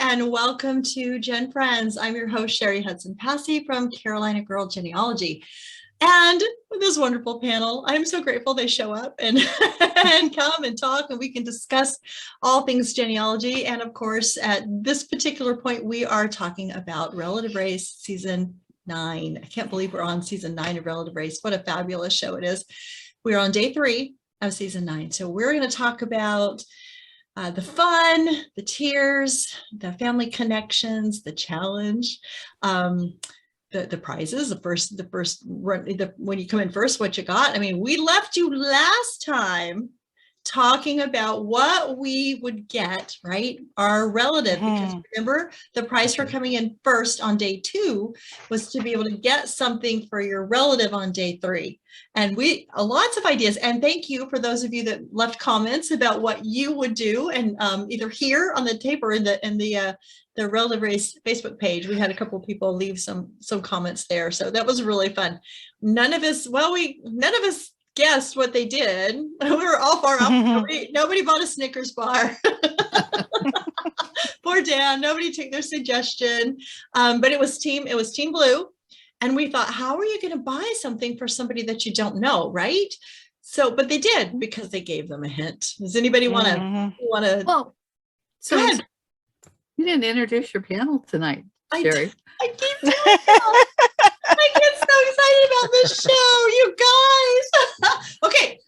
and welcome to GenFriends. I'm your host, Cheri Hudson Passey from Carolina Girl Genealogy. And with this wonderful panel, I'm so grateful they show up and, and come and talk, and we can discuss all things genealogy. And of course, at this particular point, we are talking about Relative Race Season 9. I can't believe we're on Season 9 of Relative Race. What a fabulous show it is. We're on day 3 of Season 9. So we're going to talk about the fun, the tears, the family connections, the challenge, the prizes, the first run, when you come in first, what you got. I mean, we left you last time talking about what we would get, right? Our relative, because remember, the prize for coming in first on day 2 was to be able to get something for your relative on day 3. And we lots of ideas. And thank you for those of you that left comments about what you would do, and either here on the tape or in the Relative Race Facebook page. We had a couple of people leave some comments there, so that was really fun. None of us guessed what they did. We were all far off. Nobody bought a Snickers bar. Poor Dan. Nobody took their suggestion. But it was Team Blue. And we thought, how are you going to buy something for somebody that you don't know, right? So, but they did, because they gave them a hint. Does anybody want to? Well, so you didn't introduce your panel tonight, Cheri. I keep doing that. I get so excited about this show, you guys. Okay.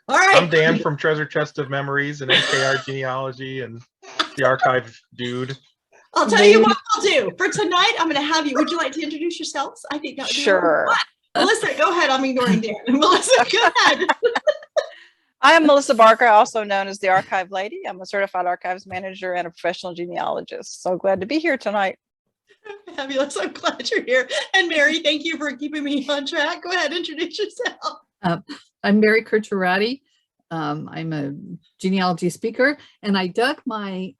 All right. I'm Dan from Treasure Chest of Memories and NKR Genealogy and the archive dude. I'll tell you what I'll do. For tonight, I'm going to have you. Would you like to introduce yourselves? I think that would be sure. Melissa, go ahead. I'm ignoring Dan. Melissa, go ahead. I am Melissa Barker, also known as the Archive Lady. I'm a certified archives manager and a professional genealogist. So glad to be here tonight. Fabulous. I'm glad you're here. And Mary, thank you for keeping me on track. Go ahead, introduce yourself. I'm Mary Kircher Roddy. I'm a genealogy speaker, and I dug my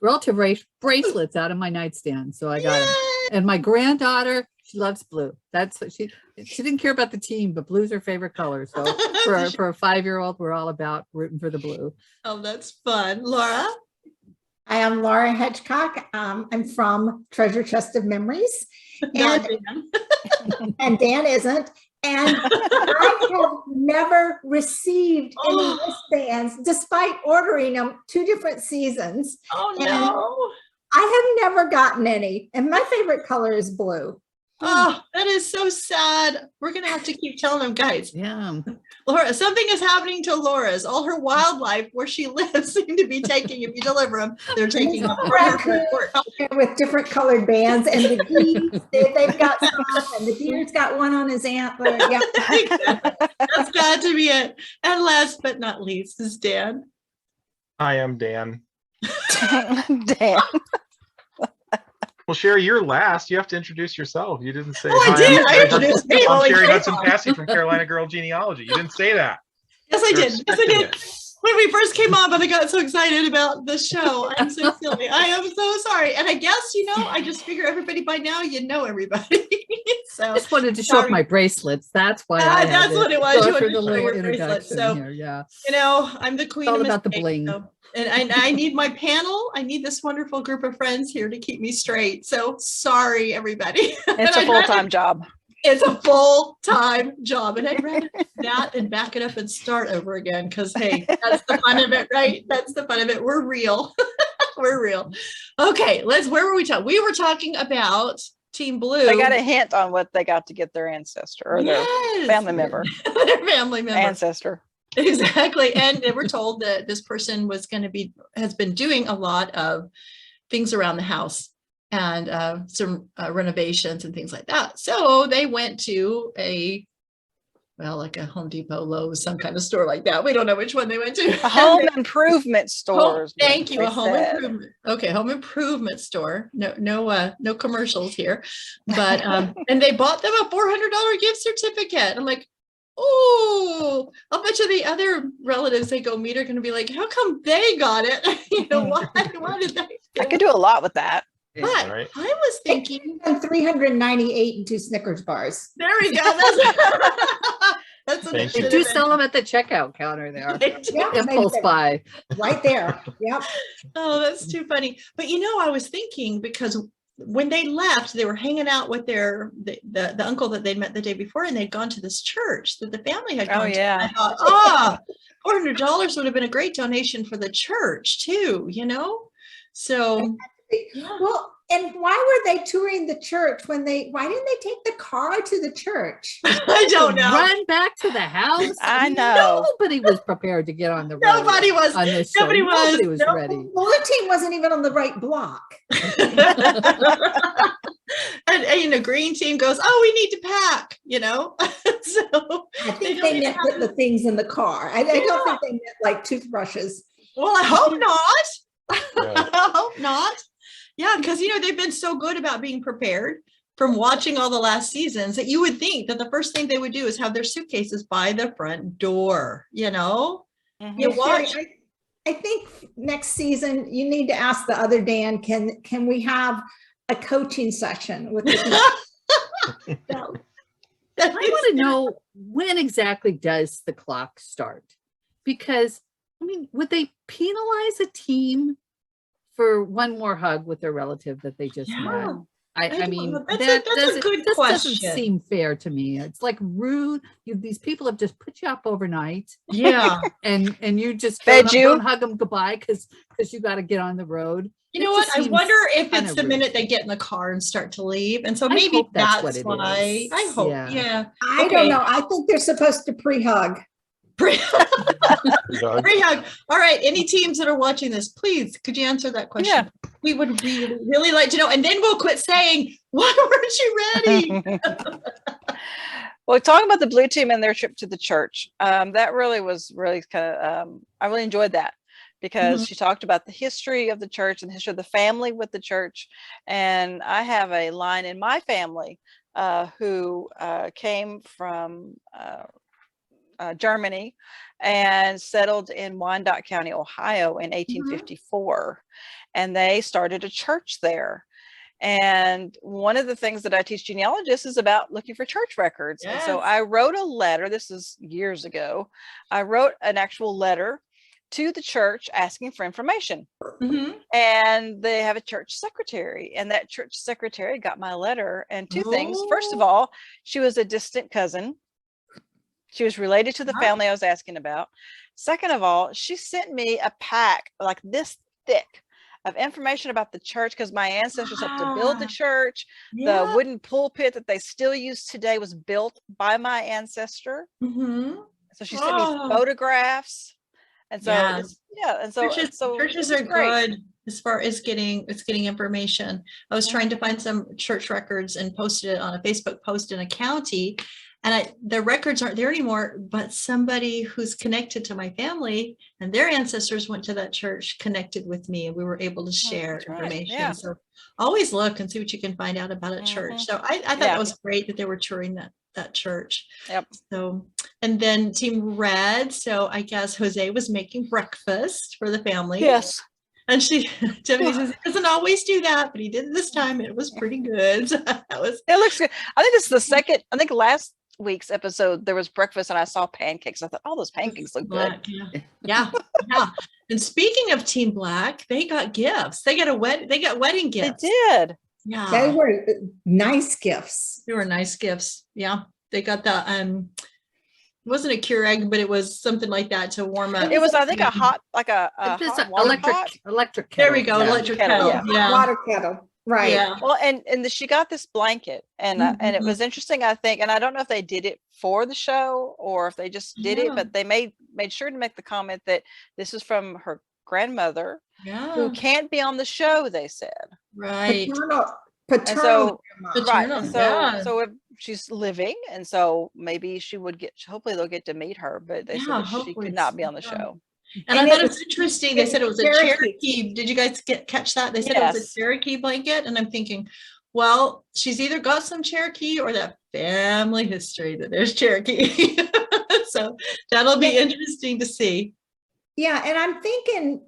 relative race bracelets out of my nightstand. So I got them. And my granddaughter, she loves blue. That's what she didn't care about the team, but blue's her favorite color. So for a 5-year-old, we're all about rooting for the blue. Oh, that's fun. Laura? I am Laura Hedgecock. I'm from Treasure Chest of Memories. And Dan isn't. And I have never received any wristbands, despite ordering them 2 different seasons. Oh, no. And I have never gotten any. And my favorite color is blue. Oh, that is so sad. We're going to have to keep telling them, guys. Yeah. Laura, something is happening to Laura's. All her wildlife where she lives seem to be taking, if you deliver them, they're taking them. With different colored bands, and the geese, they've got some, and the deer's got one on his antler. Yeah. That's got to be it. And last but not least is Dan. I am Dan. Dan. Well, Cheri, you're last. You have to introduce yourself. You didn't say. I did. I introduced me. I'm Cheri Hudson Passey from Carolina Girl Genealogy. You didn't say that. Yes, I did. Yes, I did. When we first came on, but I got so excited about the show. I'm so silly. I am so sorry. And I guess, I just figure everybody by now, you know everybody. So I just wanted to show off my bracelets. That's why that's what it was. You wanted to show your introduction bracelets. So, here. Yeah. I'm the queen it's all of about the mistake, bling. so. And I need my panel. I need this wonderful group of friends here to keep me straight. So sorry, everybody. It's a full-time job. It's a full-time job. And I'd rather do that and back it up and start over again. Because, hey, that's the fun of it, right? That's the fun of it. We're real. We're real. Okay, where were we talking? We were talking about Team Blue. They got a hint on what they got to get their ancestor or their family member. Their family member. Ancestor. Exactly. And they were told that this person has been doing a lot of things around the house and some renovations and things like that. So they went to like a Home Depot, Lowe's, some kind of store like that. We don't know which one they went to. A home improvement stores. Thank you. A home improvement. Okay. Home improvement store. No commercials here, but, and they bought them a $400 gift certificate. I'm like, oh, I'll bet you the other relatives they go meet are going to be like, how come they got it? Why did they? I could do a lot with that. But I was thinking 398 and 2 Snickers bars. There we go. That's what Thank it you. They should do have sell them at the checkout counter there. been. Yeah, Impulse they- buy. right there. Yep. Oh, that's too funny. But I was thinking, because when they left, they were hanging out with the uncle that they'd met the day before, and they'd gone to this church that the family had Oh, gone to. yeah. I thought, $400 would have been a great donation for the church too, So yeah. Well, and why were they touring the church why didn't they take the car to the church? I don't know. Run back to the house. I know. Nobody was prepared to get on the road. Nobody was. On this show. Nobody was. Nobody was Nope. ready. The blue team wasn't even on the right block. and the green team goes, oh, we need to pack, So I think don't they even meant have put the things in the car. I don't think they meant like toothbrushes. Well, I hope not. Yeah. I hope not. Yeah, because they've been so good about being prepared from watching all the last seasons that you would think that the first thing they would do is have their suitcases by the front door, You Mhm. watch. Sherry, I think next season you need to ask the other Dan, can we have a coaching session with the No. I want to know, when exactly does the clock start? Because, would they penalize a team for one more hug with their relative that they just met? Yeah. I don't mean, know. That's that a doesn't, good just doesn't question. seem fair to me. It's like rude. These people have just put you up overnight, Yeah. and you just Fed you. don't hug them goodbye because you got to get on the road. You know It what? just I seems wonder if kinda it's the rude. minute they get in the car and start to leave. And so I maybe hope that's that's what it why. is. I hope. Yeah. Yeah. I Okay. don't know. I think they're supposed to pre-hug. Doug? Pre-hug. All right. Any teams that are watching this, please, could you answer that question? Yeah. We would really, really like to know. And then we'll quit saying, why weren't you ready? Well, talking about the blue team and their trip to the church, that really was really kind of, I really enjoyed that, because she talked about the history of the church and the history of the family with the church. And I have a line in my family who came from Germany and settled in Wyandotte County, Ohio in 1854. And they started a church there. And one of the things that I teach genealogists is about looking for church records. And so Yes. I wrote a letter, this is years ago, I wrote an actual letter to the church asking for information. Mhm. And they have a church secretary, and that church secretary got my letter. And two things. First of Oh. all, she was a distant cousin. She was related to the Wow. family I was asking about. Second of all, she sent me a pack like this thick of information about the church, because my ancestors helped to build the Ah. church. Yeah. The wooden pulpit that they still use today was built by my ancestor. Mhm. So she sent me Oh. photographs. And so Yeah. and so Churches it was are great. good as far as getting information. I was trying to find some church records and posted it on a Facebook post in a county, and the records aren't there anymore, but somebody who's connected to my family and their ancestors went to that church connected with me, and we were able to share that's right. information. Yeah. So always look and see what you can find out about a church. So I thought Yeah. that was great that they were touring that church. Yep. So, and then Team Red. So I guess Jose was making breakfast for the family. Yes. And Tiffany says he doesn't always do that, but he did it this time. It was pretty good. So that was. It looks good. I think this is the second. I think last week's episode there was breakfast and I saw pancakes. I thought, oh, those pancakes look good. Black, yeah. And speaking of Team Black, they got gifts. They got wedding They gifts. did. Yeah. They were nice gifts. They were nice gifts. Yeah. They got the it wasn't a Keurig, but it was something like that to warm up. It was, I think, a hot, like a Just hot an water pot. electric There kettle. we go, Yeah. electric Kettle, kettle. yeah. Yeah. Water kettle. Right. Yeah. Well, and she got this blanket, and it was interesting, I think, and I don't know if they did it for the show or if they just did Yeah. it, but they made sure to make the comment that this is from her grandmother, who Yeah. can't be on the show, they said. Right. Paternal so- grandma. Right. Paternal, And so yeah. so if she's living, and so maybe she would hopefully they'll get to meet her, but they said Yeah, that she hopefully could not be so, on the yeah. show. And And I it thought it was- was interesting. They said it was a Cherokee. Cherokee. Did you guys catch that? They said it was Yes. a Cherokee blanket. And I'm thinking, well, she's either got some Cherokee or that family history that there's Cherokee. So that'll be interesting to see. Yeah, and I'm thinking,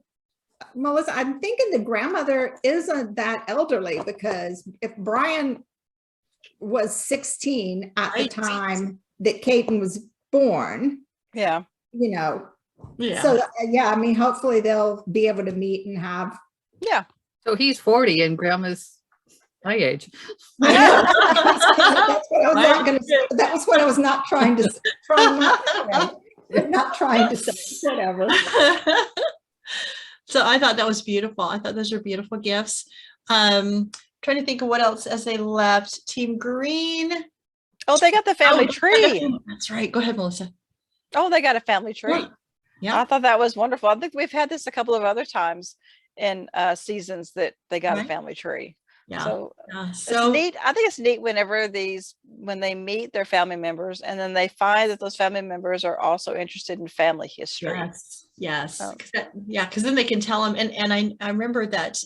Melissa, I'm thinking the grandmother isn't that elderly, because if Brian was 16 at the Right. time that Caden was born, Yeah. you know. Yeah. So yeah, I mean, hopefully they'll be able to meet and have. Yeah. So he's 40 and grandma's my age. I know. That's what I was not going to say. That was what I was not trying to not trying to say. Whatever. So I thought that was beautiful. I thought those are beautiful gifts. Trying to think of what else as they left. Team Green. Oh, they got the family tree. That's right. Go ahead, Melissa. Oh, they got a family tree. Yeah. I thought that was wonderful. I think we've had this a couple of other times in seasons that they got a family tree. Yeah. So So it's neat. I think it's neat whenever when they meet their family members and then they find that those family members are also interested in family history. Yes. Because then they can tell them. And I remember that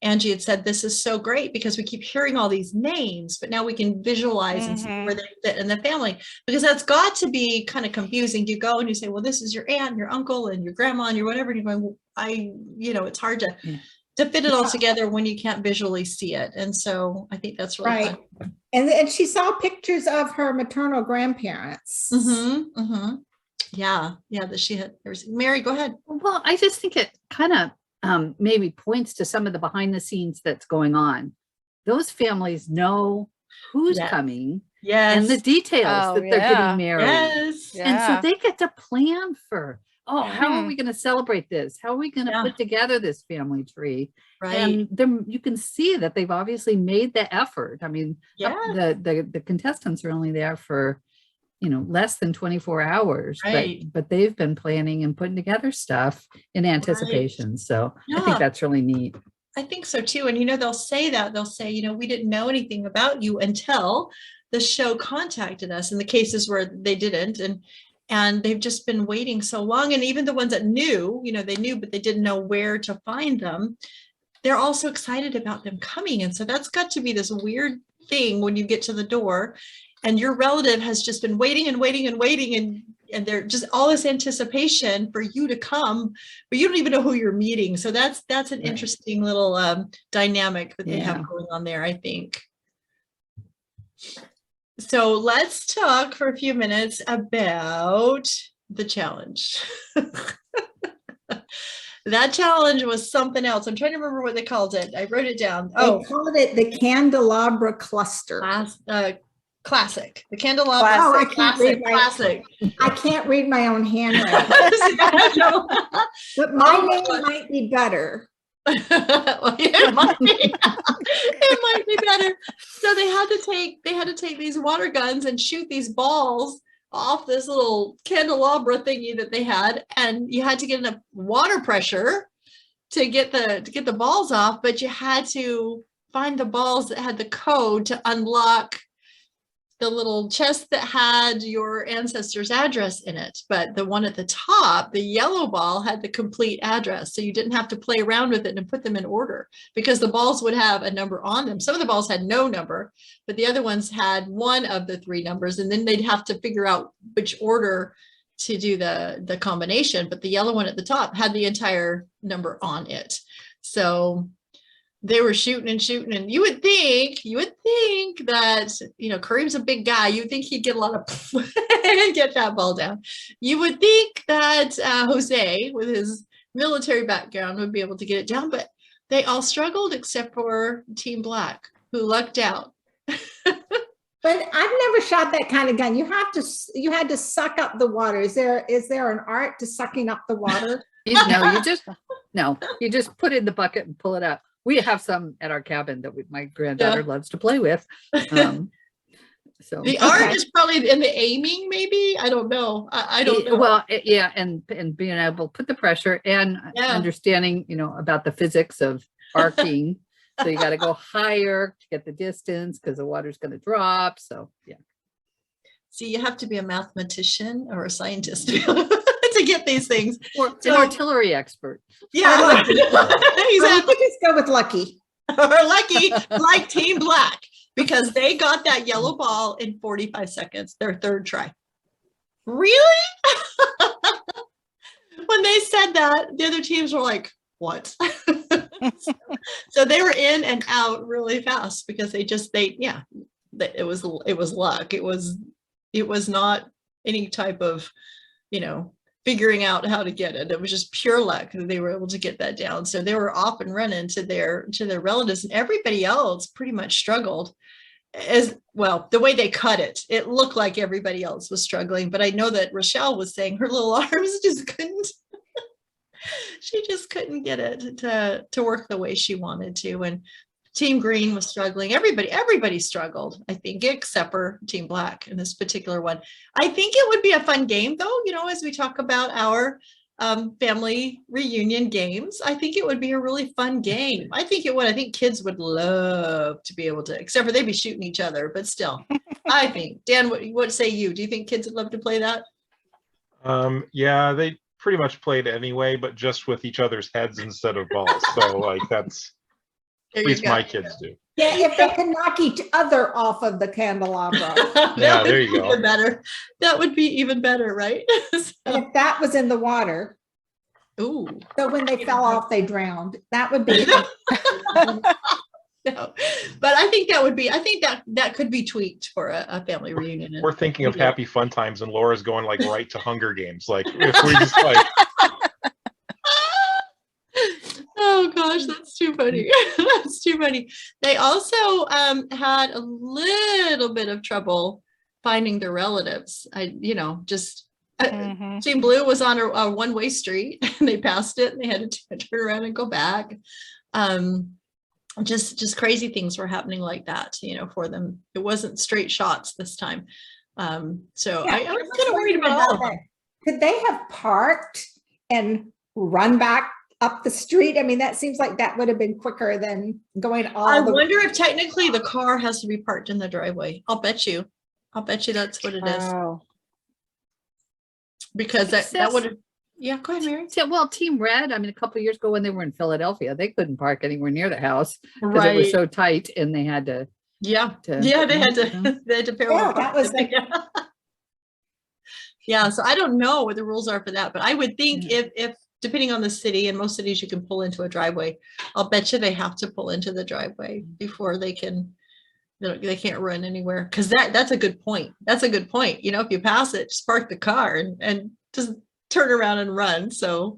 Angie had said, this is so great because we keep hearing all these names, but now we can visualize and see where they fit in the family, because that's got to be kind of confusing. You go and you say, well, this is your aunt, your uncle, and your grandma, and your whatever. And you're going, it's hard to fit it all together when you can't visually see it. And so I think that's really fun. And she saw pictures of her maternal grandparents. Yeah, that she had. Mary, go ahead. Well, I just think it kind of maybe points to some of the behind the scenes that's going on. Those families know who's coming, and the details that they're getting married. And so they get to plan for, how are we going to celebrate this? How are we going to put together this family tree? Right. And then you can see that they've obviously made the effort. I mean, the contestants are only there for less than 24 hours, but they've been planning and putting together stuff in anticipation. So I think that's really neat. I think so too. And, they'll say, we didn't know anything about you until the show contacted us, in the cases where they didn't. And they've just been waiting so long. And even the ones that knew, they knew, but they didn't know where to find them. They're also excited about them coming. And so that's got to be this weird thing when you get to the door and your relative has just been waiting and waiting and waiting. And they're just all this anticipation for you to come, but you don't even know who you're meeting. So that's an interesting little dynamic that they have going on there, I think. So let's talk for a few minutes about the challenge. That challenge was something else. I'm trying to remember what they called it. I wrote it down. They called it the Candelabra Cluster. Classic. The Candelabra Classic. I can't read my own handwriting. But my name might be better. It might be. It might be better. So they had to take these water guns and shoot these balls off this little candelabra thingy that they had, and you had to get enough water pressure to get the balls off, but you had to find the balls that had the code to unlock the little chest that had your ancestor's address in it. But the one at the top, the yellow ball, had the complete address. So you didn't have to play around with it and put them in order, because the balls would have a number on them. Some of the balls had no number, but the other ones had one of the three numbers, and then they'd have to figure out which order to do the combination. But the yellow one at the top had the entire number on it. So they were shooting, and you would think that, Kareem's a big guy. You would think he'd get a lot of and get that ball down. You would think that Jose, with his military background, would be able to get it down, but they all struggled except for Team Black, who lucked out. But I've never shot that kind of gun. You had to suck up the water. Is there an art to sucking up the water? You just put it in the bucket and pull it out. We have some at our cabin that my granddaughter loves to play with. So the art is probably in the aiming, maybe. I don't know. I don't know. Well, and being able to put the pressure and understanding, about the physics of arcing. So you got to go higher to get the distance because the water's going to drop. So See, you have to be a mathematician or a scientist to get these things. Or an artillery expert. Yeah, exactly. Just go with lucky. Or lucky, like Team Black, because they got that yellow ball in 45 seconds, their third try. Really? When they said that, the other teams were like, what? So they were in and out really fast because it was luck. It was not any type of, figuring out how to get it. It was just pure luck that they were able to get that down. So they were off and running to their relatives, and everybody else pretty much struggled as well. The way they cut it looked like everybody else was struggling. But I know that Rochelle was saying her little arms just couldn't. She just couldn't get it to work the way she wanted to. And Team Green was struggling. Everybody struggled, I think, except for Team Black in this particular one. I think it would be a fun game, though, as we talk about our family reunion games. I think it would be a really fun game. I think it would. I think kids would love to be able to, except for they'd be shooting each other, but still, I think. Dan, what say you? Do you think kids would love to play that? Yeah, they pretty much played anyway, but just with each other's heads instead of balls. So like that's at least my kids do. Yeah, if they can knock each other off of the candelabra. Yeah, there you go. Even better. That would be even better, right? And if that was in the water, Ooh. so when they fell off, they drowned. That would be. No, but I think that could be tweaked for a family reunion. We're thinking of happy fun times, and Laura's going like right to Hunger Games. Like if we just like. Oh gosh, that's too funny. That's too funny. They also had a little bit of trouble finding their relatives. Team Blue was on a one-way street, and they passed it, and they had to turn around and go back. Just crazy things were happening like that, for them. It wasn't straight shots this time. So yeah, I was kind of worried about all of them. Could they have parked and run back up the street? I mean, that seems like that would have been quicker than going all I wonder if technically the car has to be parked in the driveway. I'll bet you that's what it is. Oh. Because that would have. Yeah, go ahead, Mary. Yeah, well, Team Red, I mean, a couple of years ago when they were in Philadelphia, they couldn't park anywhere near the house because Right. it was so tight, and they had to. They had to parallel. that was Yeah, so I don't know what the rules are for that, but I would think if depending on the city, and most cities you can pull into a driveway, I'll bet you they have to pull into the driveway before they can't run anywhere. Because that's a good point. That's a good point. If you pass it, just park the car and just turn around and run. So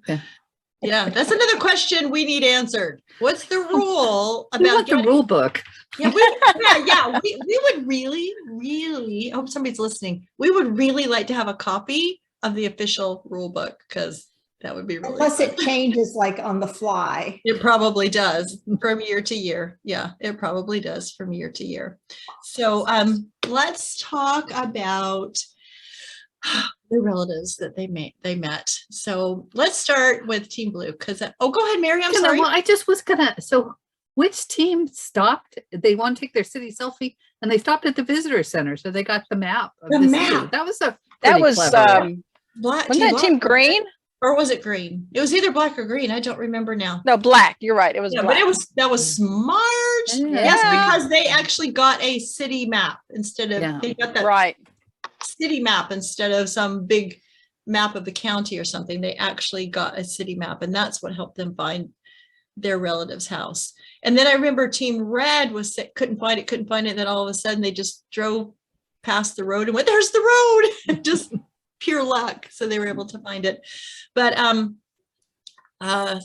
yeah, that's another question we need answered. What's the rule about the rule book? Yeah, we would really, I hope somebody's listening. We would really like to have a copy of the official rule book, because that would be really unless fun. it changes like on the fly. It probably does from year to year. Yeah, it probably does from year to year. So let's talk about the relatives that they met. So let's start with Team Blue, because go ahead, Mary. I'm sorry. Well, I just was so which team stopped? They want to take their city selfie, and they stopped at the visitor center, so they got the map of the map. city. That was Black. Wasn't that Team Green? Or was it green? It was either black or green. I don't remember now. No, black. You're right. It was Yeah, black. but that was smart. Yeah. Yes, because they actually got a city map instead of they got that right. city map instead of some big map of the county or something. They actually got a city map, and that's what helped them find their relative's house. And then I remember Team Red couldn't find it. Then all of a sudden they just drove past the road and went, "There's the road!" Just pure luck. So they were able to find it. But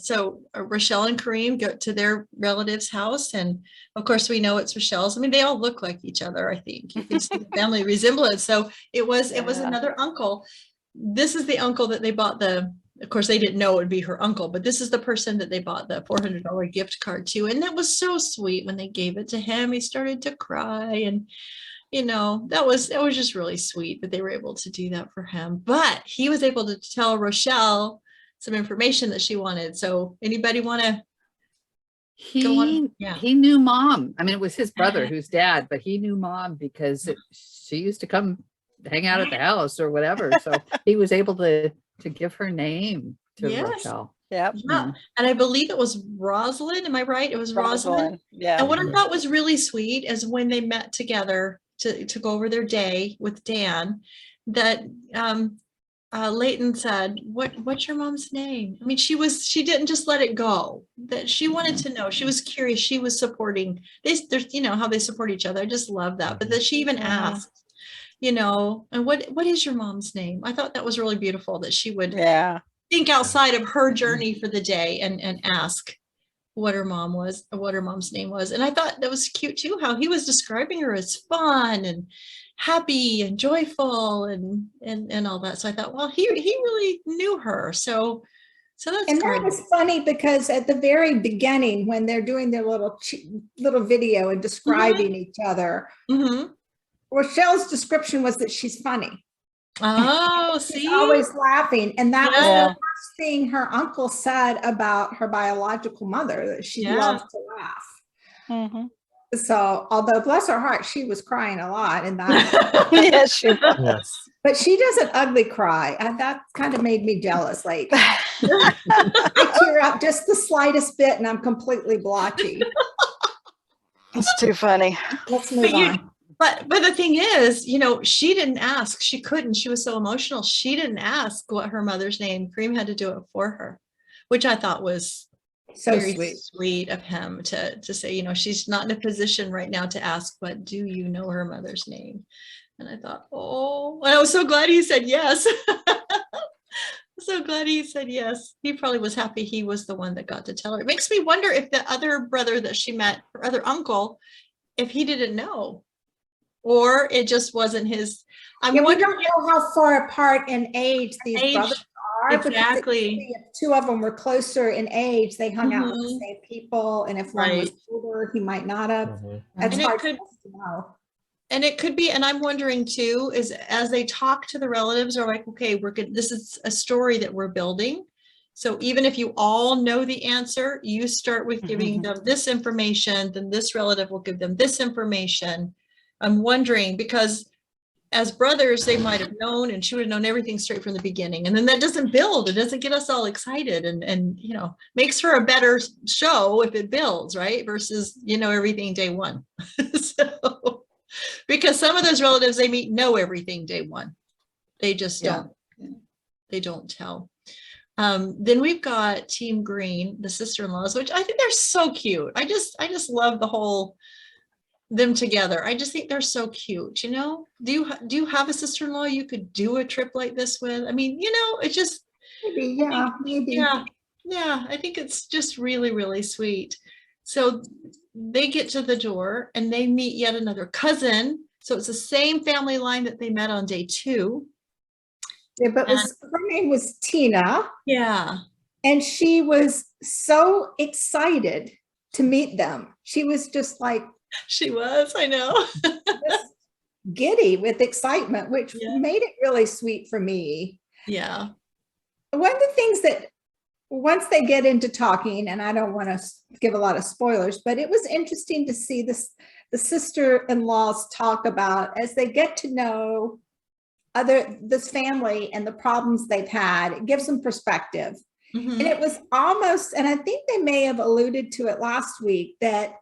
so Rochelle and Kareem go to their relative's house, and of course we know it's Rochelle's. I mean, they all look like each other. I think you can see the family resemblance. So it was another uncle. This is the uncle that they bought of course they didn't know it would be her uncle, but this is the person that they bought the $400 gift card to. And that was so sweet when they gave it to him. He started to cry, and that was just really sweet that they were able to do that for him. But he was able to tell Rochelle some information that she wanted. So anybody want to go on? Yeah. He knew Mom. I mean, it was his brother who's dad, but he knew Mom because she used to come hang out at the house or whatever. So he was able to give her name to Rochelle. Yep. Yeah. And I believe it was Rosalind. Am I right? It was Rosalind. Yeah. And what I thought was really sweet is when they met together to go over their day with Dan, that Leighton said, what's your mom's name? I mean, she didn't just let it go, that she wanted to know. She was curious. She was supporting there's how they support each other. I just love that. But that she even asked, and what is your mom's name? I thought that was really beautiful that she would Yeah. think outside of her journey for the day and ask what her mom's name was. And I thought that was cute too, how he was describing her as fun and happy and joyful and all that. So I thought, well, he really knew her. So that's And great. that was funny because at the very beginning, when they're doing their little video and describing each other, Mm-hmm. Rochelle's description was that she's funny. Oh, She's see? always laughing. And that was Yeah. the first thing her uncle said about her biological mother, that she Yeah. loves to laugh. Mhm. So, although bless her heart, she was crying a lot in that, Yes, she was. Yes. but she doesn't ugly cry. And that kind of made me jealous. Like, I tear up just the slightest bit and I'm completely blotchy. It's too funny. Let's move on. But the thing is, she didn't ask. She couldn't. She was so emotional. She didn't ask what her mother's name. Cream had to do it for her, which I thought was So very sweet. sweet of him to say, she's not in a position right now to ask, but do you know her mother's name? And I thought, oh, and I was so glad he said yes. So glad he said yes. He probably was happy he was the one that got to tell her. It makes me wonder if the other brother that she met, her other uncle, if he didn't know, or it just wasn't his. I'm Yeah, we wondering don't know how far apart in age these age. brothers are. because it could Exactly. be if two of them were closer in age, they hung out with the Mhm. same people. And if one was Right. older, he might not have. Mhm. That's And it hard could- for us to know. And it could be, and I'm wondering too, is as they talk to the relatives, are like, okay, we're good. This is a story that we're building. So even if you all know the answer, you start with giving them this information, then this relative will give them this information. I'm wondering, because as brothers, they might have known, and she would have known everything straight from the beginning. And then that doesn't build, it doesn't get us all excited and makes for a better show if it builds, right? Versus, everything day one. So, because some of those relatives they meet know everything day one. They just Yeah. they don't tell. Then we've got Team Green, the sister-in-laws, which I think they're so cute. I just love the whole them together. I just think they're so cute. Do you have a sister-in-law you could do a trip like this with? I mean, it just Maybe, yeah, maybe. yeah, I think it's just really, really sweet. So they get to the door and they meet yet another cousin. So it's the same family line that they met on day 2. Yeah, but her name was Tina, Yeah. and she was so excited to meet them. She was just like She was, I know. just giddy with excitement, which Yeah. made it really sweet for me. Yeah. One of the things that once they get into talking, and I don't want to give a lot of spoilers, but it was interesting to see the sister-in-laws talk about as they get to know this family and the problems they've had. It gives them perspective. Mhm. And it was almost, and I think they may have alluded to it last week, that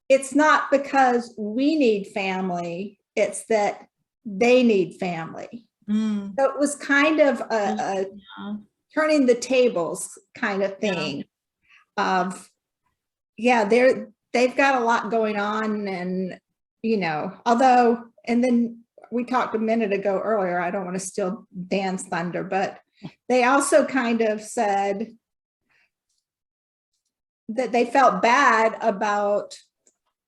it's not because we need family, it's that they need family. Mm. So it was kind of a Yeah. turning the tables kind of thing of, they've got a lot going on, and although, and then we talked a minute ago earlier, I don't want to steal Dan's thunder, but they also kind of said that they felt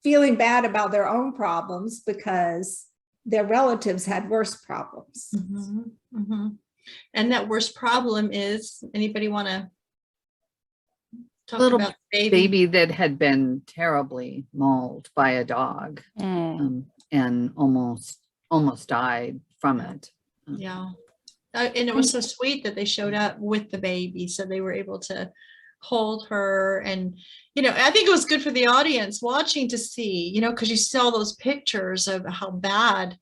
feeling bad about their own problems because their relatives had worse problems. Mhm. Mhm. And that worst problem is, anybody want to talk Little about the Baby that had been terribly mauled by a dog, and almost died from it. Yeah. And it was so sweet that they showed up with the baby, so they were able to hold her. And I think it was good for the audience watching to see, because you saw those pictures of how bad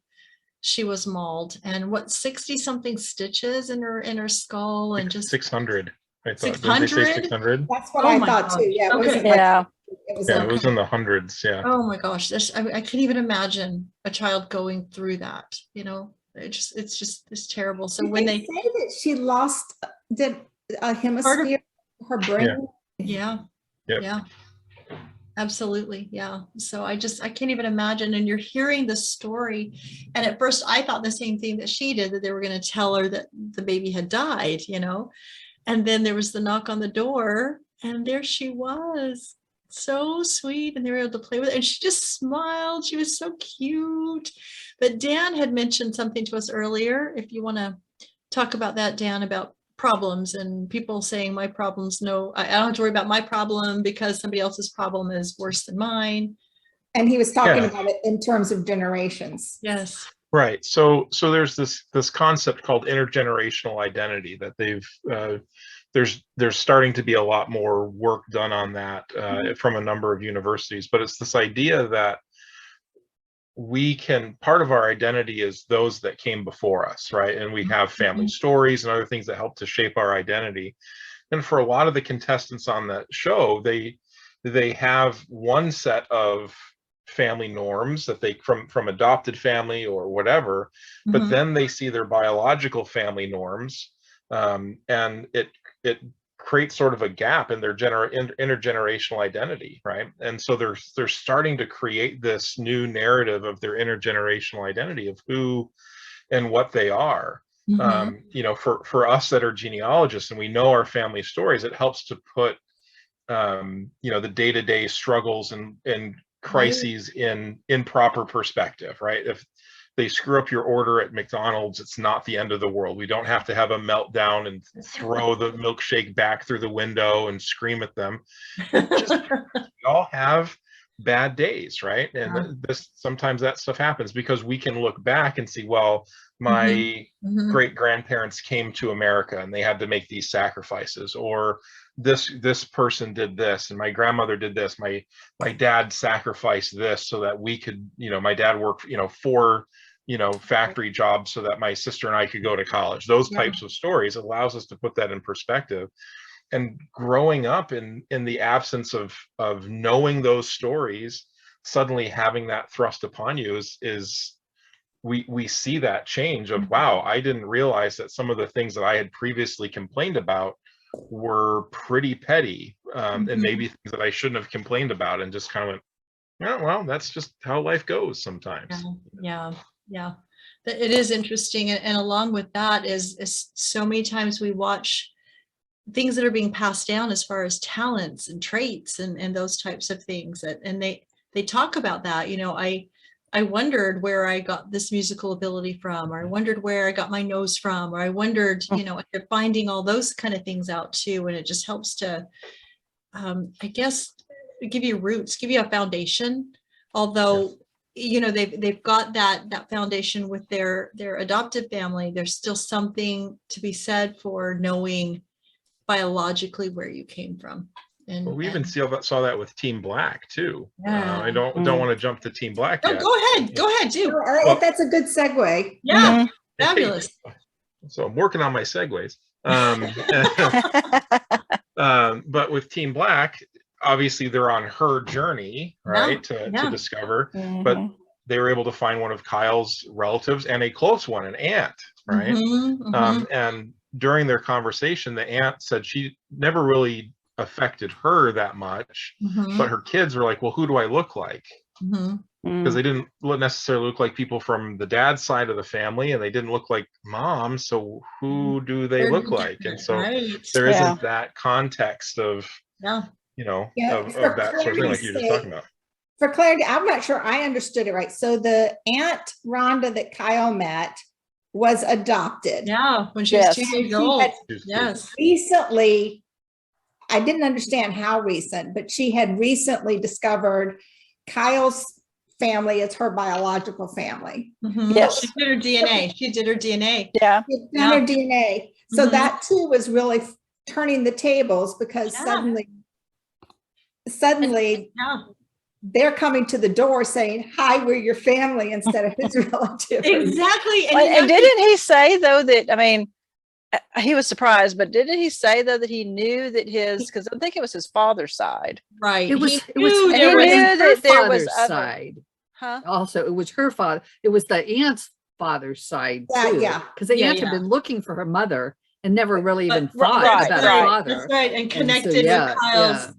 she was mauled, and 60 something stitches in her skull, and just 600. I thought. Did they 600? say 600? That's what Oh I my thought gosh. too. Yeah, it Okay. wasn't like, Yeah. it was Yeah, like, it was in the hundreds. Yeah. Oh my gosh, I can't even imagine a child going through that. It's terrible. So when they say that she lost a hemisphere, her brain. yeah. Yep. Yeah. Absolutely. Yeah. So I can't even imagine. And you're hearing the story. And at first I thought the same thing that she did, that they were going to tell her that the baby had died, and then there was the knock on the door and there she was. So sweet. And they were able to play with it. And she just smiled. She was so cute. But Dan had mentioned something to us earlier. If you want to talk about that, Dan, about problems and people saying my problems, no, I don't have to worry about my problem because somebody else's problem is worse than mine. And he was talking Yeah. about it in terms of generations. Yes. Right. So there's this concept called intergenerational identity that there's starting to be a lot more work done on that from a number of universities, but it's this idea that part of our identity is those that came before us, right? And we have family stories and other things that help to shape our identity. And for a lot of the contestants on that show, they have one set of family norms that they from adopted family or whatever, but then they see their biological family norms, and it creates sort of a gap in their intergenerational identity, right? And so they're starting to create this new narrative of their intergenerational identity of who and what they are. For us that are genealogists and we know our family stories, it helps to put the day-to-day struggles and crises in proper perspective, right? If they screw up your order at McDonald's, it's not the end of the world. We don't have to have a meltdown and throw the milkshake back through the window and scream at them. We all have bad days, right? And sometimes that stuff happens because we can look back and see, well, my great grandparents came to America and they had to make these sacrifices, or this person did this and my grandmother did this, my dad sacrificed this so that we could, my dad worked 4 factory jobs so that my sister and I could go to college. Those types of stories allows us to put that in perspective. And growing up in the absence of knowing those stories, suddenly having that thrust upon you is we see that change of, wow, I didn't realize that some of the things that I had previously complained about were pretty petty, and maybe things that I shouldn't have complained about, and just kind of went, yeah, well, that's just how life goes sometimes. Yeah. It is interesting. And along with that is so many times we watch things that are being passed down as far as talents and traits and those types of things. And they talk about that, I wondered where I got this musical ability from, or I wondered where I got my nose from, or I wondered, you're finding all those kind of things out too. And it just helps to, I guess, give you roots, give you a foundation. Although, they've got that foundation with their adoptive family, there's still something to be said for knowing biologically where you came from. And we even saw that with Team Black too. I don't want to jump to Team Black yet. Go ahead, do. All right, that's a good segue. Yeah, fabulous. So I'm working on my segues. But with Team Black, obviously they're on her journey, right, to discover. But they were able to find one of Kyle's relatives and a close one, an aunt, right? And during their conversation, the aunt said she never really affected her that much, but her kids were like, well, who do I look like? Because they didn't necessarily look like people from the dad's side of the family, and they didn't look like mom, so who do they look like? And so there isn't that context of of that sort of thing like you're just talking about. For clarity, I'm not sure I understood it right. So the Aunt Rhonda that Kyle met was adopted. Yeah, when she was 2 years old. Yes. Recently, I didn't understand how recent, but she had recently discovered Kyle's family is her biological family. Yes. She did her DNA. She did her DNA. Yeah. She did her DNA. So that too was really turning the tables, because suddenly they're coming to the door saying, hi, we're your family, instead of his relative. Exactly. And didn't he say, though, that, he was surprised, but didn't he say, though, that he knew that because I think it was his father's side. Right. It was he knew that there was other side. Huh? Also, it was her father. It was the aunt's father's side too. Because the aunt had been looking for her mother and never really even thought about her father. That's right. And connected with Kyle's.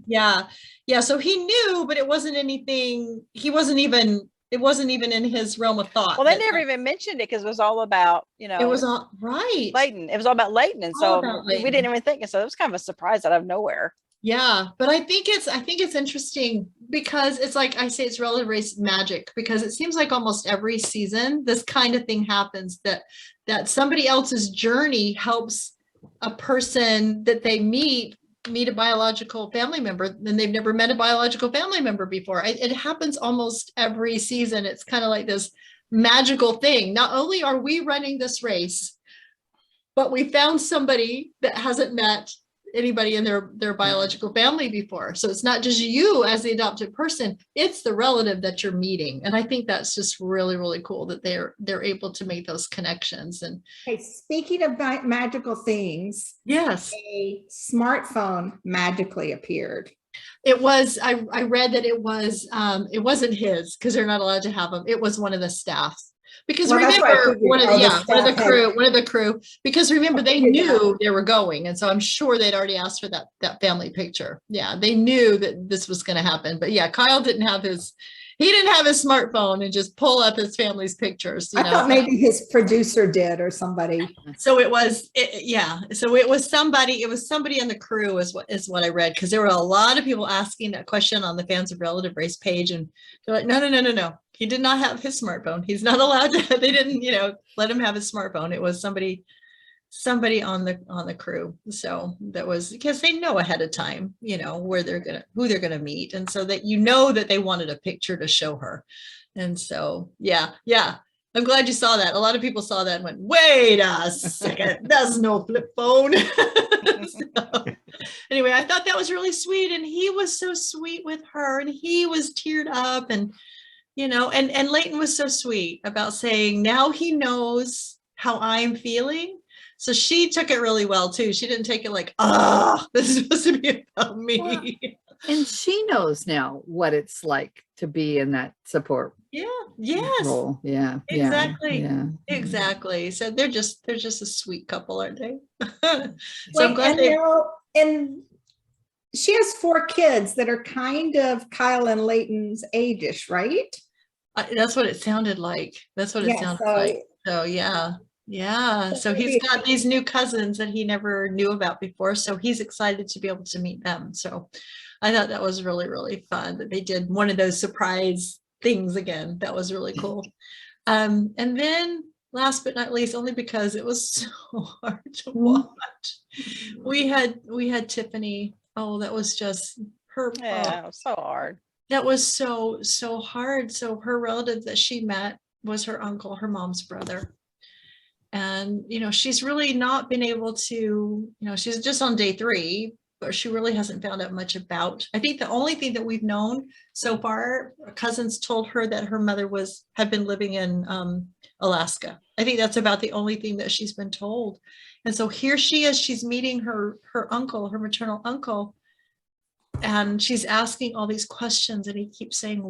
Yeah, so he knew, but it wasn't anything, it wasn't even in his realm of thought. Well, they never even mentioned it because it was all about, It was all right. Leighton. It was all about Leighton. And All so about we Leighton. didn't even think. And so it was kind of a surprise out of nowhere. Yeah, but I think it's interesting because it's like I say, it's relative race magic, because it seems like almost every season this kind of thing happens, that somebody else's journey helps a person that they meet a biological family member, and they've never met a biological family member before. It happens almost every season. It's kind of like this magical thing. Not only are we running this race, but we found somebody that hasn't met anybody in their biological family before. So it's not just you as the adopted person, it's the relative that you're meeting. And I think that's just really, really cool that they're able to make those connections. And Hey, speaking of magical things, yes, a smartphone magically appeared. it was, I read that it wasn't his, because they're not allowed to have them. It was one of the staffs. Because Well, that's what I remember, figured. one of Oh, the the staff crew, because remember, they figured that knew they were going. And so I'm sure they'd already asked for that family picture. Yeah, they knew that this was going to happen. But yeah, Kyle didn't have his smartphone and just pull up his family's pictures. I thought maybe his producer did or somebody. So it was, so it was somebody in the crew is what I read, because there were a lot of people asking that question on the Fans of Relative Race page, and they're like, no. He did not have his smartphone. He's not allowed to, they didn't, let him have his smartphone. It was somebody on the crew. So that was because they know ahead of time, who they're gonna meet. And so that that they wanted a picture to show her. And so, yeah. I'm glad you saw that. A lot of people saw that and went, wait a second, that's no flip phone. So, anyway, I thought that was really sweet. And he was so sweet with her, and he was teared up, and and Leighton was so sweet about saying, now he knows how I'm feeling. So she took it really well too. She didn't take it like, this is supposed to be about me. Well, and she knows now what it's like to be in that support role. Yeah. Exactly. Yeah. Exactly. So they're just a sweet couple, aren't they? So I'm glad and she has 4 kids that are kind of Kyle and Leighton's age-ish, right? That's what it sounded like. Like. So yeah. So he's got these new cousins that he never knew about before. So he's excited to be able to meet them. So I thought that was really, really fun that they did one of those surprise things again. That was really cool. And then last but not least, only because it was so hard to watch, we had Tiffany. Oh, that was just her. Yeah, it was so hard. That was so hard. So her relative that she met was her uncle, her mom's brother. And, she's really not been able to, she's just on day 3, but she really hasn't found out much about. I think the only thing that we've known so far, cousins told her that her mother had been living in Alaska. I think that's about the only thing that she's been told. And so here she is, she's meeting her uncle, her maternal uncle. And she's asking all these questions, and he keeps saying,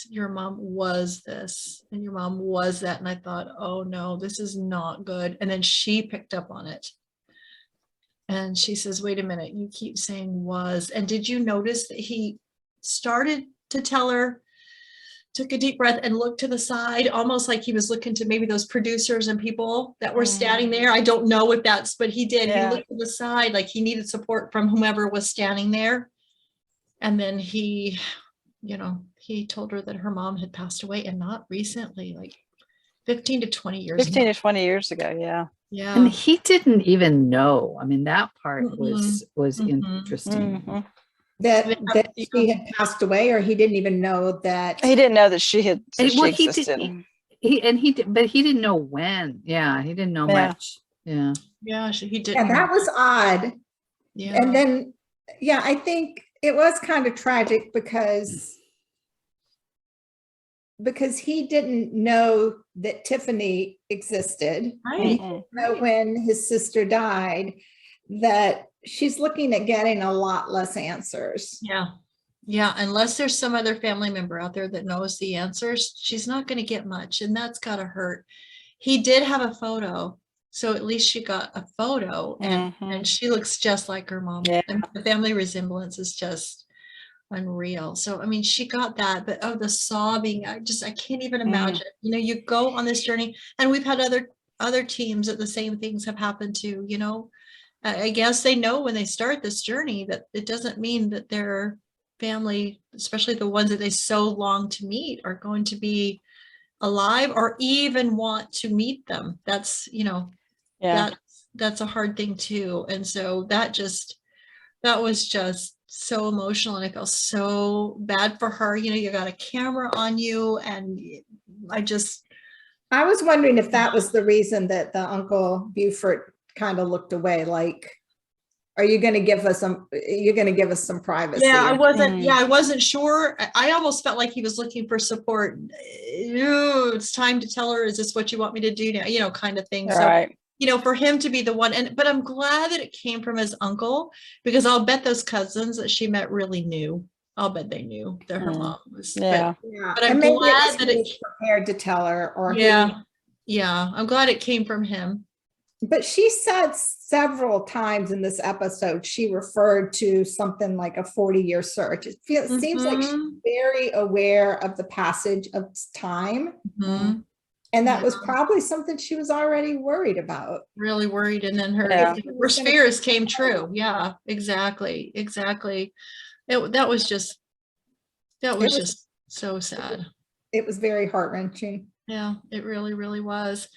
your mom was this, and your mom was that. And I thought, oh no, this is not good. And then she picked up on it. And she says, wait a minute, you keep saying was. And did you notice that he started to tell her, took a deep breath and looked to the side, almost like he was looking to maybe those producers and people that were standing there. I don't know if but he did. Yeah. He looked to the side like he needed support from whomever was standing there. And then he told her that her mom had passed away, and not recently, like 15 to 20 years ago. 15 to 20 years ago. Yeah. Yeah. And he didn't even know. I mean, that part was interesting. Mm-hmm. That she had passed away, or he didn't even know that. He didn't know that she existed. But he didn't know when. Yeah, he didn't know much. Yeah. Yeah, he didn't. Yeah, that was odd. Yeah. And then, I think it was kind of tragic because he didn't know that Tiffany existed. Right. He didn't know when his sister died that she's looking at getting a lot less answers. Yeah, unless there's some other family member out there that knows the answers, she's not going to get much, and that's got to hurt. He did have a photo, so at least she got a photo, and she looks just like her mom. Yeah. And the family resemblance is just, unreal. So, I mean, she got that, but the sobbing, I can't even imagine. You know, you go on this journey, and we've had other teams that the same things have happened to, you know. I guess they know when they start this journey that it doesn't mean that their family, especially the ones that they so long to meet, are going to be alive or even want to meet them. That's, you know, that's a hard thing too. And so that was just so emotional, and I felt so bad for her. You know, you got a camera on you, and I was wondering if that was the reason that the Uncle Buford kind of looked away, like, are you going to give us some privacy? Yeah, I wasn't sure. I almost felt like he was looking for support. It's time to tell her, is this what you want me to do now? You know, kind of thing. Right. So, you know, for him to be the one, but I'm glad that it came from his uncle, because I'll bet those cousins that she met really knew. I'll bet they knew that her mom was. Yeah. But I'm glad that it's prepared to tell her, or I'm glad it came from him. But she said several times in this episode, she referred to something like a 40-year search. It seems like she's very aware of the passage of time. And that was probably something she was already worried about. Really worried. And then her worst fears came true. Yeah, exactly. That was just so sad. It was very heart-wrenching. Yeah, it really, really was.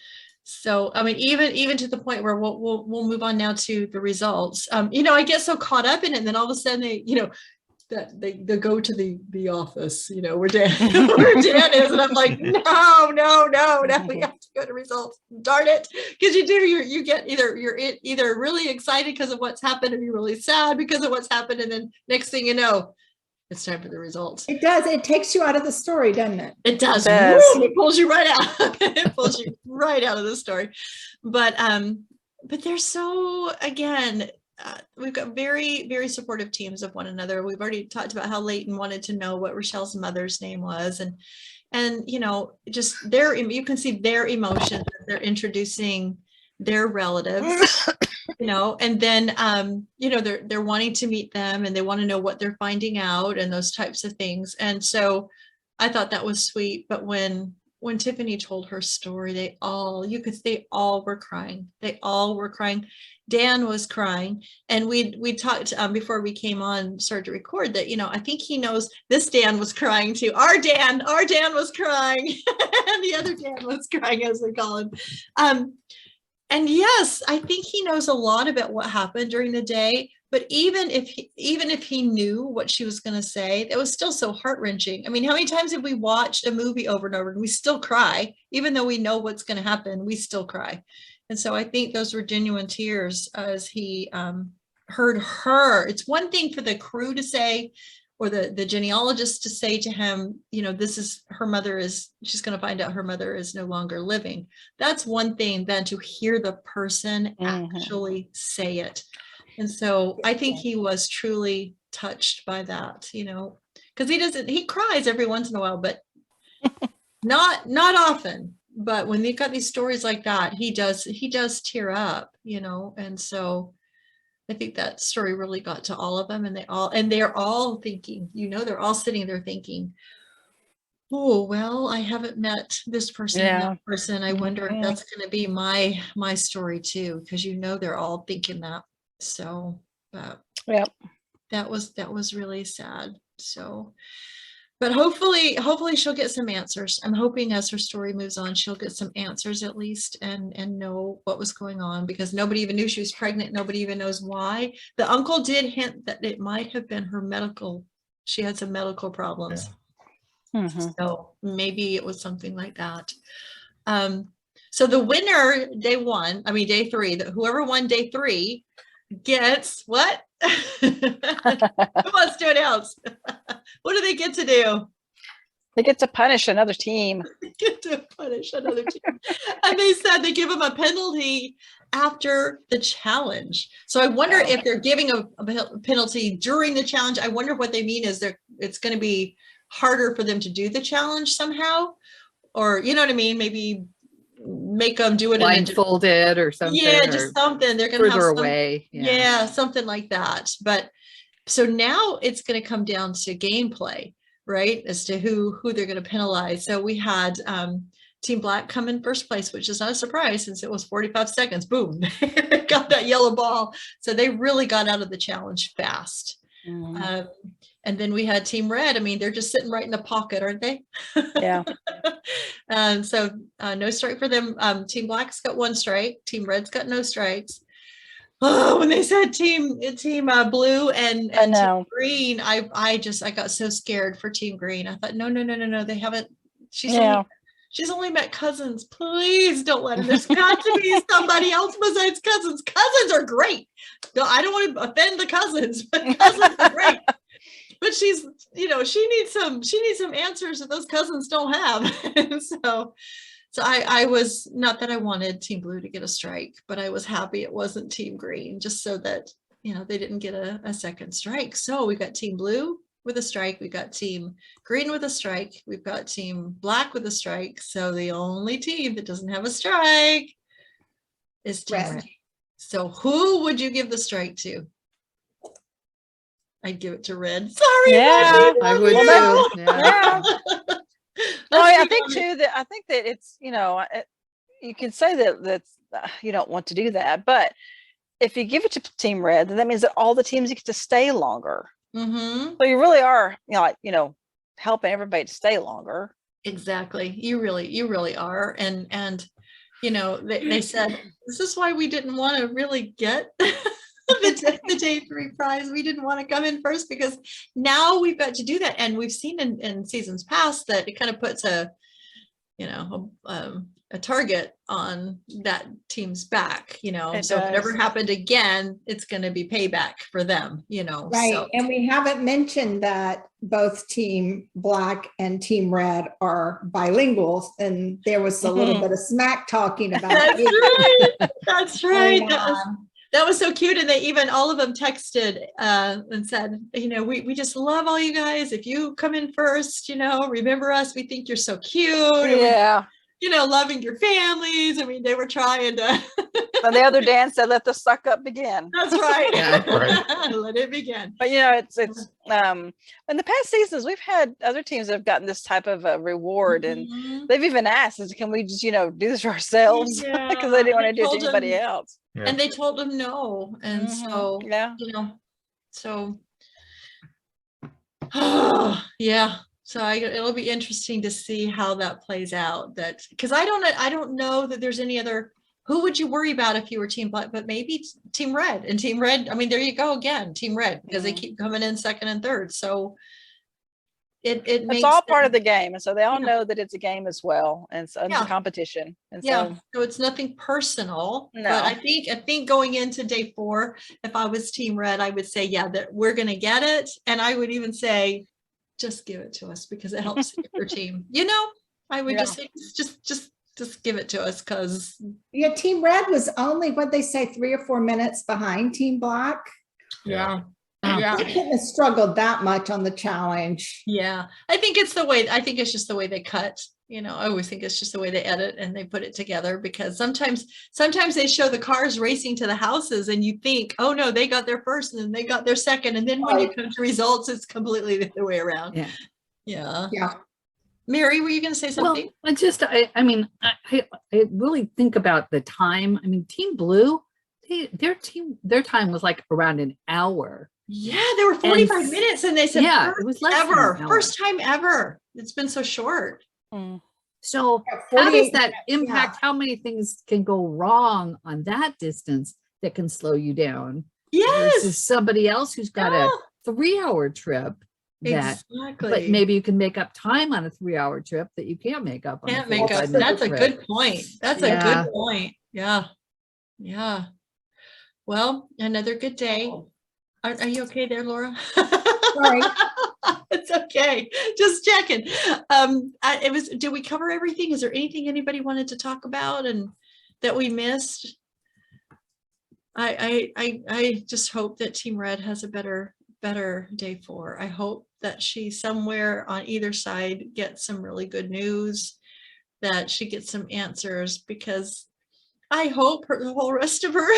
So, I mean, even to the point where we'll move on now to the results. You know, I get so caught up in it, and then all of a sudden they go to the office, you know, where Dan is, and I'm like, no, we have to go to results. Darn it, because you get you're either really excited because of what's happened, or you're really sad because of what's happened, and then next thing you know, it's time for the results. It does. It takes you out of the story, doesn't it? It does. It pulls you right out. It pulls you right out of the story. But they're so, again, we've got very, very supportive teams of one another. We've already talked about how Leighton wanted to know what Rochelle's mother's name was, and you know, just you can see their emotions. They're introducing their relatives. You know, and then you know, they're wanting to meet them, and they want to know what they're finding out, and those types of things. And so I thought that was sweet. But when Tiffany told her story, they all were crying. They all were crying. Dan was crying, and we talked before we came on, started to record, that, you know, I think he knows this Dan was crying too. Our Dan was crying, and the other Dan was crying, as we call him. And yes, I think he knows a lot about what happened during the day, but even if he knew what she was going to say, it was still so heart-wrenching. I mean, how many times have we watched a movie over and over and we still cry, even though we know what's going to happen, we still cry. And so I think those were genuine tears as he heard her. It's one thing for the crew to say, or the genealogist to say to him, you know, this is her mother, she's going to find out her mother is no longer living. That's one thing, than to hear the person actually say it. And so I think he was truly touched by that, you know, because he cries every once in a while, but not often. But when they've got these stories like that, he does tear up, you know. And so I think that story really got to all of them, and they're all thinking, you know, they're all sitting there thinking, oh, well, I haven't met this person, that person. I wonder if that's going to be my story too, because, you know, they're all thinking that. So, that was really sad. So, but hopefully she'll get some answers. I'm hoping as her story moves on, she'll get some answers at least, and know what was going on, because nobody even knew she was pregnant. Nobody even knows why. The uncle did hint that it might have been she had some medical problems. Yeah. So maybe it was something like that. So the winner day 3, whoever won day 3 gets what? Who wants to announce? What do they get to do? They get to punish another team. And they said they give them a penalty after the challenge. So I wonder if they're giving a penalty during the challenge. I wonder what they mean is it's going to be harder for them to do the challenge somehow, or, you know what I mean? Maybe make them do it blindfolded or something. Yeah, just something. They're going to have further away. Yeah, something like that. But So now it's going to come down to gameplay, right? As to who they're going to penalize. So we had Team Black come in first place, which is not a surprise since it was 45 seconds. Boom, they got that yellow ball. So they really got out of the challenge fast. And then we had Team Red. I mean, they're just sitting right in the pocket, aren't they? Yeah. And so no strike for them. Team Black's got 1 strike. Team Red's got no strikes. Oh, when they said team blue and team green, I got so scared for Team Green. I thought, no, they haven't. She's only met cousins. Please don't let her. There's got to be somebody else besides cousins. Cousins are great. No, I don't want to offend the cousins, but cousins are great. But she's, she needs some answers that those cousins don't have. So I was, not that I wanted Team Blue to get a strike, but I was happy it wasn't Team Green, just so that, they didn't get a second strike. So we got Team Blue with a strike. We got Team Green with a strike. We've got Team Black with a strike. So the only team that doesn't have a strike is Team Red. So who would you give the strike to? I'd give it to Red. Sorry. Yeah, I would too. Yeah. Well, I think too that it's, you can say that you don't want to do that, but if you give it to Team Red, then that means that all the teams get to stay longer. So you really are, helping everybody to stay longer. Exactly. You really are. And they said, this is why we didn't want to really get the day 3 prize. We didn't want to come in first because now we've got to do that. And we've seen in seasons past that it kind of puts a target on that team's back, so if it ever happened again, it's going to be payback for them, Right. So. And we haven't mentioned that both Team Black and Team Red are bilinguals, and there was a little bit of smack talking about it. That's right. That was so cute. And they even, all of them texted and said, we just love all you guys. If you come in first, remember us. We think you're so cute. Yeah. Loving your families. I mean, they were trying to. And the other Dan said, let the suck up begin. That's right. Yeah, right. Let it begin. But, it's in the past seasons, we've had other teams that have gotten this type of a reward. And they've even asked, can we just, do this for ourselves? Because they didn't want to do it to anybody else. Yeah. And they told them no. And so, so, yeah. So it'll be interesting to see how that plays out. Because I don't know that there's any other. Who would you worry about if you were Team Black? But maybe Team Red. And Team Red, I mean, there you go again, Team Red, because they keep coming in second and third. So it makes all part of the game, and so they all know that it's a game as well, and it's a competition. And so it's nothing personal. No. But I think going into day 4, if I was Team Red, I would say, that we're going to get it, and I would even say, just give it to us because it helps your team. I would just say, just give it to us because. Yeah, Team Red was only, what they say, 3 or 4 minutes behind Team Black. Yeah. They couldn't have struggled that much on the challenge. Yeah, I think it's just the way they cut. I always think it's just the way they edit and they put it together, because sometimes they show the cars racing to the houses and you think, oh no, they got there first and then they got there second. And then when you come to results, it's completely the other way around. Yeah. Mary, were you going to say something? Well, I really think about the time. I mean, Team Blue, their time was like around an hour. Yeah, they were 45 minutes and they said, it was less first time ever. It's been so short. So how does that impact how many things can go wrong on that distance that can slow you down? Yes. Versus somebody else who's got a 3-hour trip. But maybe you can make up time on a 3-hour trip that you can't make up on a 45-minute That's trip. a good point. That's a good point. Yeah. Well, another good day. Are you okay there, Laura? Sorry. It's okay. Just checking. Did we cover everything? Is there anything anybody wanted to talk about and that we missed? I just hope that Team Red has a better day 4. I hope that she somewhere on either side gets some really good news, that she gets some answers, because I hope the whole rest of her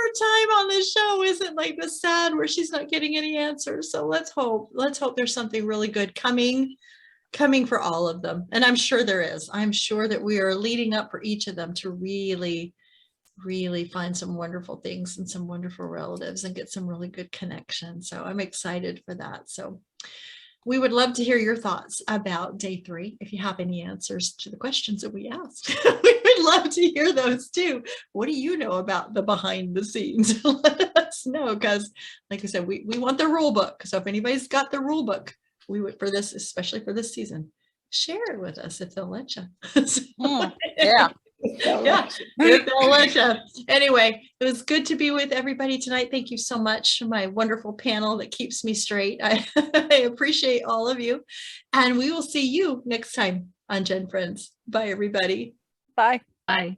her time on the show isn't like the sad where she's not getting any answers. So let's hope there's something really good coming for all of them. And I'm sure there is. I'm sure that we are leading up for each of them to really find some wonderful things and some wonderful relatives and get some really good connections. So I'm excited for that. So we would love to hear your thoughts about day 3. If you have any answers to the questions that we asked, we would love to hear those too. What do you know about the behind the scenes? Let us know, because like I said, we want the rule book. So if anybody's got the rule book, we would, for this, especially for this season, share it with us if they'll let you. Yeah. Yeah, if they'll let you. Anyway, it was good to be with everybody tonight. Thank you so much, my wonderful panel that keeps me straight. I appreciate all of you, and we will see you next time on GenFriends. Bye, everybody. Bye. Bye.